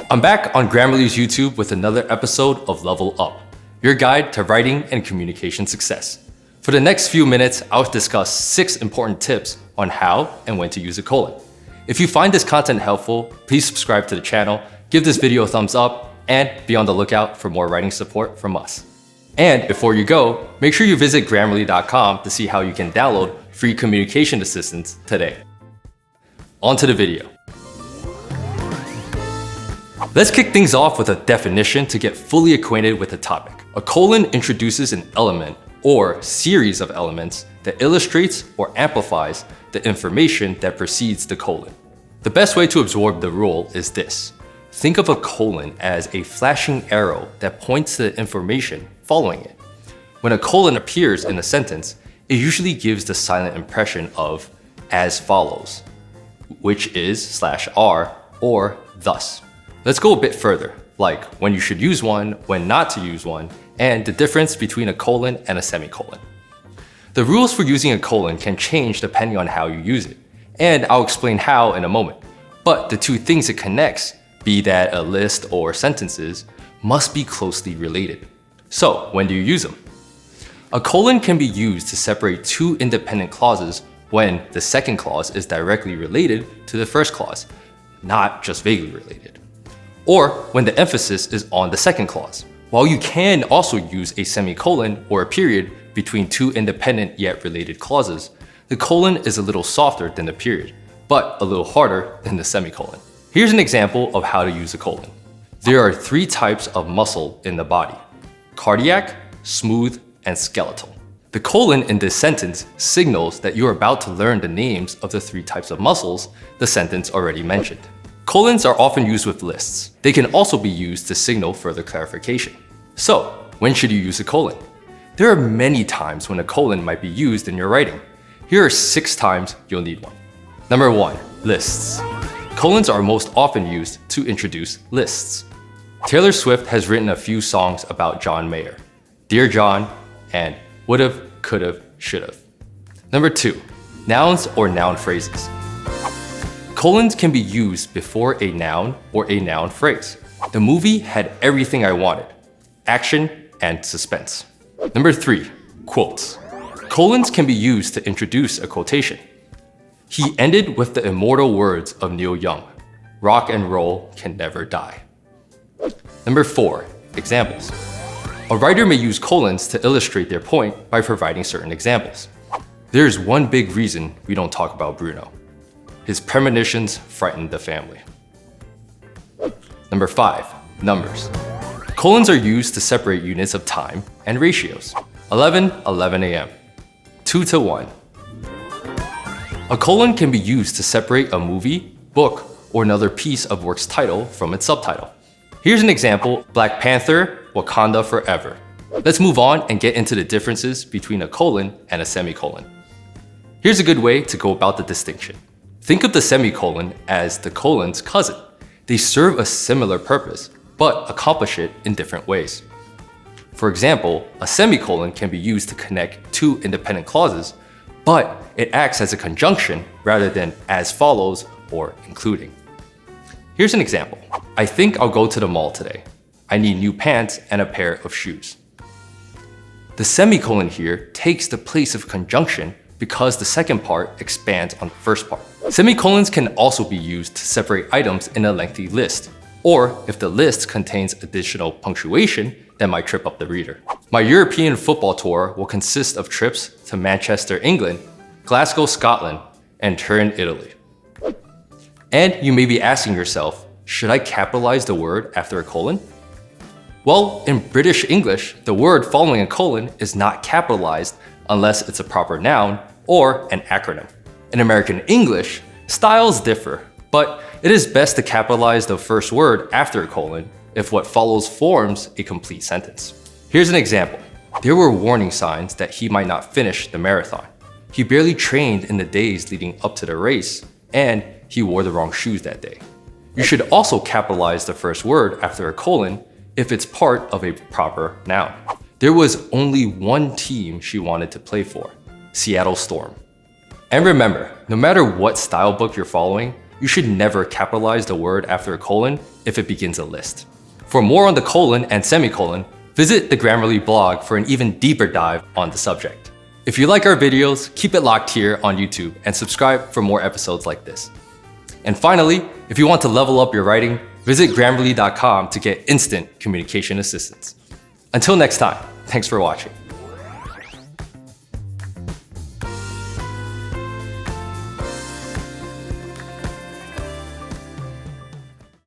I'm back on Grammarly's YouTube with another episode of Level Up, your guide to writing and communication success. For the next few minutes, I'll discuss 6 important tips on how and when to use a colon. If you find this content helpful, please subscribe to the channel, give this video a thumbs up, and be on the lookout for more writing support from us. And before you go, make sure you visit Grammarly.com to see how you can download free communication assistance today. On to the video. Let's kick things off with a definition to get fully acquainted with the topic. A colon introduces an element or series of elements that illustrates or amplifies the information that precedes the colon. The best way to absorb the rule is this. Think of a colon as a flashing arrow that points to the information following it. When a colon appears in a sentence, it usually gives the silent impression of as follows, which is /r or thus. Let's go a bit further, like when you should use one, when not to use one, and the difference between a colon and a semicolon. The rules for using a colon can change depending on how you use it, and I'll explain how in a moment. But the two things it connects, be that a list or sentences, must be closely related. So when do you use them? A colon can be used to separate two independent clauses when the second clause is directly related to the first clause, not just vaguely related. Or when the emphasis is on the second clause. While you can also use a semicolon or a period between two independent yet related clauses, the colon is a little softer than the period, but a little harder than the semicolon. Here's an example of how to use a colon. There are 3 types of muscle in the body: cardiac, smooth, and skeletal. The colon in this sentence signals that you're about to learn the names of the 3 types of muscles the sentence already mentioned. Colons are often used with lists. They can also be used to signal further clarification. So, when should you use a colon? There are many times when a colon might be used in your writing. Here are 6 times you'll need one. Number 1, lists. Colons are most often used to introduce lists. Taylor Swift has written a few songs about John Mayer, Dear John, and would've, could've, should've. Number 2, nouns or noun phrases. Colons can be used before a noun or a noun phrase. The movie had everything I wanted: action and suspense. Number 3, quotes. Colons can be used to introduce a quotation. He ended with the immortal words of Neil Young: rock and roll can never die. Number 4, examples. A writer may use colons to illustrate their point by providing certain examples. There's one big reason we don't talk about Bruno. His premonitions frightened the family. Number 5, numbers. Colons are used to separate units of time and ratios. 11 a.m. 2 to 1. A colon can be used to separate a movie, book, or another piece of work's title from its subtitle. Here's an example: Black Panther, Wakanda Forever. Let's move on and get into the differences between a colon and a semicolon. Here's a good way to go about the distinction. Think of the semicolon as the colon's cousin. They serve a similar purpose, but accomplish it in different ways. For example, a semicolon can be used to connect 2 independent clauses, but it acts as a conjunction rather than as follows or including. Here's an example. I think I'll go to the mall today. I need new pants and a pair of shoes. The semicolon here takes the place of conjunction because the second part expands on the first part. Semicolons can also be used to separate items in a lengthy list, or if the list contains additional punctuation that might trip up the reader. My European football tour will consist of trips to Manchester, England, Glasgow, Scotland, and Turin, Italy. And you may be asking yourself, should I capitalize the word after a colon? Well, in British English, the word following a colon is not capitalized unless it's a proper noun or an acronym. In American English, styles differ, but it is best to capitalize the first word after a colon if what follows forms a complete sentence. Here's an example. There were warning signs that he might not finish the marathon. He barely trained in the days leading up to the race, and he wore the wrong shoes that day. You should also capitalize the first word after a colon if it's part of a proper noun. There was only one team she wanted to play for: Seattle Storm. And remember, no matter what style book you're following, you should never capitalize the word after a colon if it begins a list. For more on the colon and semicolon, visit the Grammarly blog for an even deeper dive on the subject. If you like our videos, keep it locked here on YouTube and subscribe for more episodes like this. And finally, if you want to level up your writing, visit Grammarly.com to get instant communication assistance. Until next time, thanks for watching.